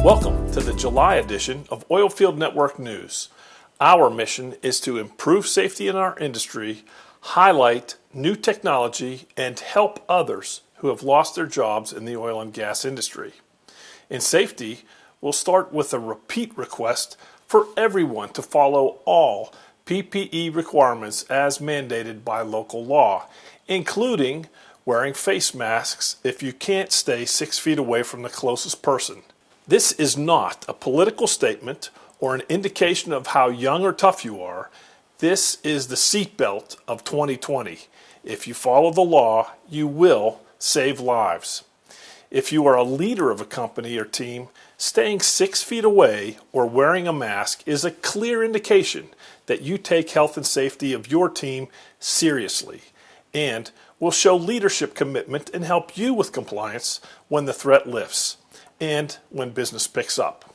Welcome to the July edition of Oilfield Network News. Our mission is to improve safety in our industry, highlight new technology, and help others who have lost their jobs in the oil and gas industry. In safety, we'll start with a repeat request for everyone to follow all PPE requirements as mandated by local law, including wearing face masks if you can't stay 6 feet away from the closest person. This is not a political statement or an indication of how young or tough you are. This is the seatbelt of 2020. If you follow the law, you will save lives. If you are a leader of a company or team, staying 6 feet away or wearing a mask is a clear indication that you take health and safety of your team seriously and will show leadership commitment and help you with compliance when the threat lifts and when business picks up.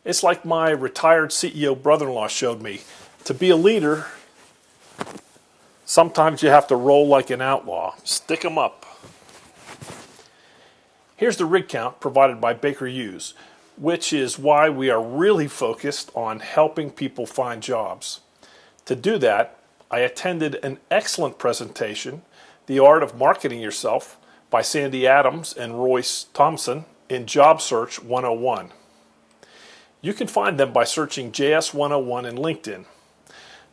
It's like my retired CEO brother-in-law showed me. To be a leader, sometimes you have to roll like an outlaw. Stick 'em up. Here's the rig count provided by Baker Hughes, which is why we are really focused on helping people find jobs. To do that, I attended an excellent presentation, The Art of Marketing Yourself, by Sandy Adams and Royce Thompson in Job Search 101. You can find them by searching JS 101 in LinkedIn.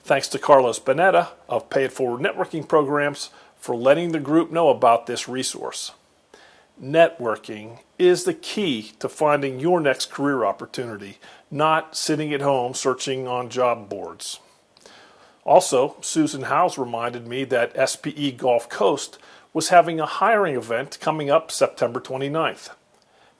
Thanks to Carlos Bonetta of Pay It Forward Networking Programs for letting the group know about this resource. Networking is the key to finding your next career opportunity, not sitting at home searching on job boards. Also, Susan Howes reminded me that SPE Gulf Coast was having a hiring event coming up September 29th.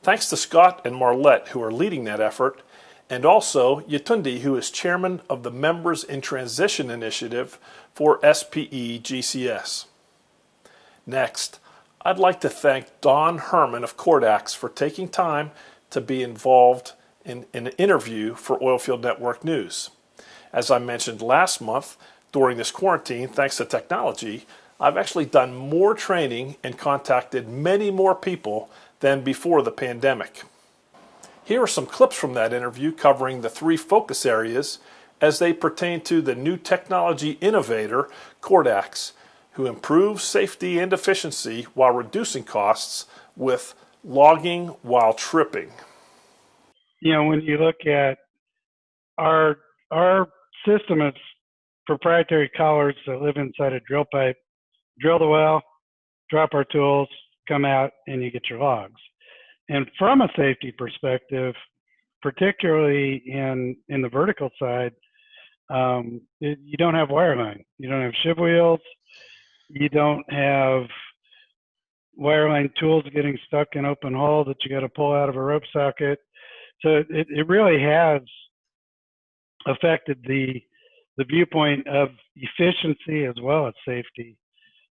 Thanks to Scott and Marlette, who are leading that effort, and also Yetundi, who is chairman of the Members in Transition Initiative for SPE GCS. Next, I'd like to thank Don Herman of Cordax for taking time to be involved in an interview for Oilfield Network News. As I mentioned last month, during this quarantine, thanks to technology, I've actually done more training and contacted many more people than before the pandemic. Here are some clips from that interview covering the 3 focus areas as they pertain to the new technology innovator, Cordax, who improves safety and efficiency while reducing costs with logging while tripping. You know, when you look at our system, it's proprietary collars that live inside a drill pipe. Drill the well, drop our tools, come out, and you get your logs. And from a safety perspective, particularly in the vertical side, you don't have wireline. You don't have shiv wheels. You don't have wireline tools getting stuck in open hole that you got to pull out of a rope socket. So it really has affected the viewpoint of efficiency as well as safety,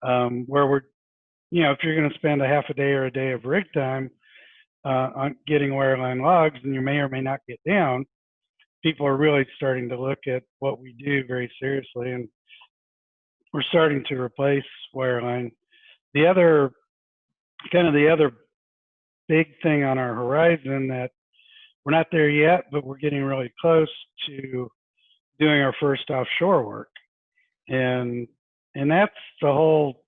where we're, you know, if you're going to spend a half a day or a day of rig time on getting wireline logs, and you may or may not get down, people are really starting to look at what we do very seriously, and we're starting to replace wireline. The other big thing on our horizon that we're not there yet, but we're getting really close to doing our first offshore work, and that's the whole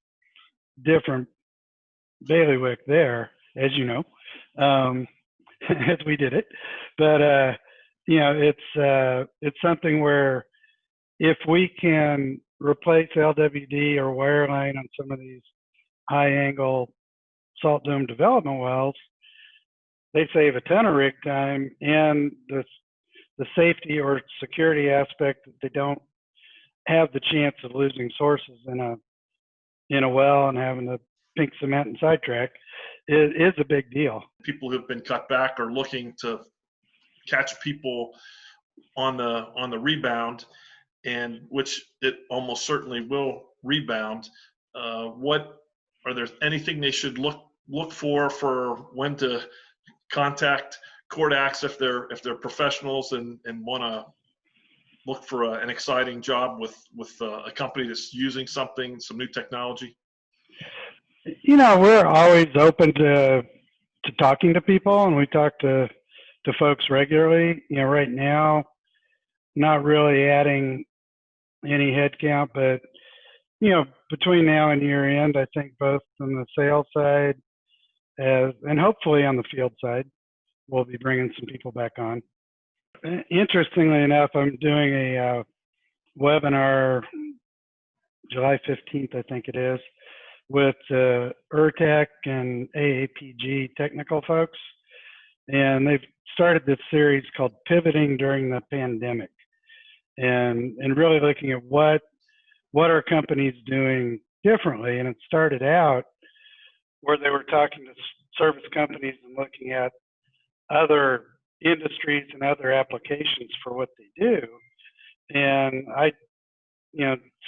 different bailiwick there, as you know, as we did it. But you know, it's something where if we can replace LWD or wireline on some of these high-angle salt dome development wells, they save a ton of rig time, and the safety or security aspect that they don't have the chance of losing sources in a well and having to pink cement and sidetrack is a big deal. People who have been cut back are looking to catch people on the rebound, and which it almost certainly will rebound. What are there anything they should look for when to contact Cordax if they're professionals and want to look for an exciting job with a company that's using some new technology? You know, we're always open to talking to people, and we talk to to folks regularly. Right now, not really adding any headcount, but between now and year end, I think both on the sales side and hopefully on the field side, we'll be bringing some people back on. Interestingly enough, I'm doing a webinar July 15th, I think it is, with ERTEC and AAPG technical folks. And they've started this series called Pivoting During the Pandemic, and really looking at what are companies doing differently. And it started out where they were talking to service companies and looking at other industries and other applications for what they do. And I,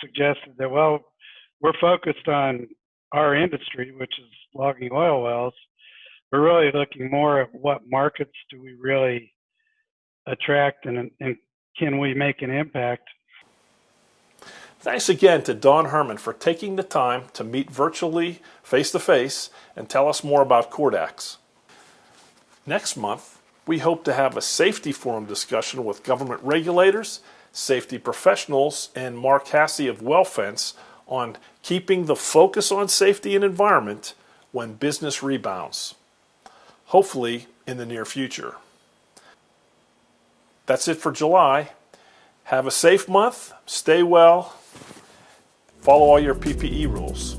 suggested that, well, we're focused on our industry, which is logging oil wells. We're really looking more at what markets do we really attract and can we make an impact. Thanks again to Don Herman for taking the time to meet virtually, face-to-face, and tell us more about Cordax. Next month, we hope to have a safety forum discussion with government regulators, safety professionals, and Mark Hassey of WellFence on keeping the focus on safety and environment when business rebounds, hopefully in the near future. That's it for July. Have a safe month, stay well, follow all your PPE rules.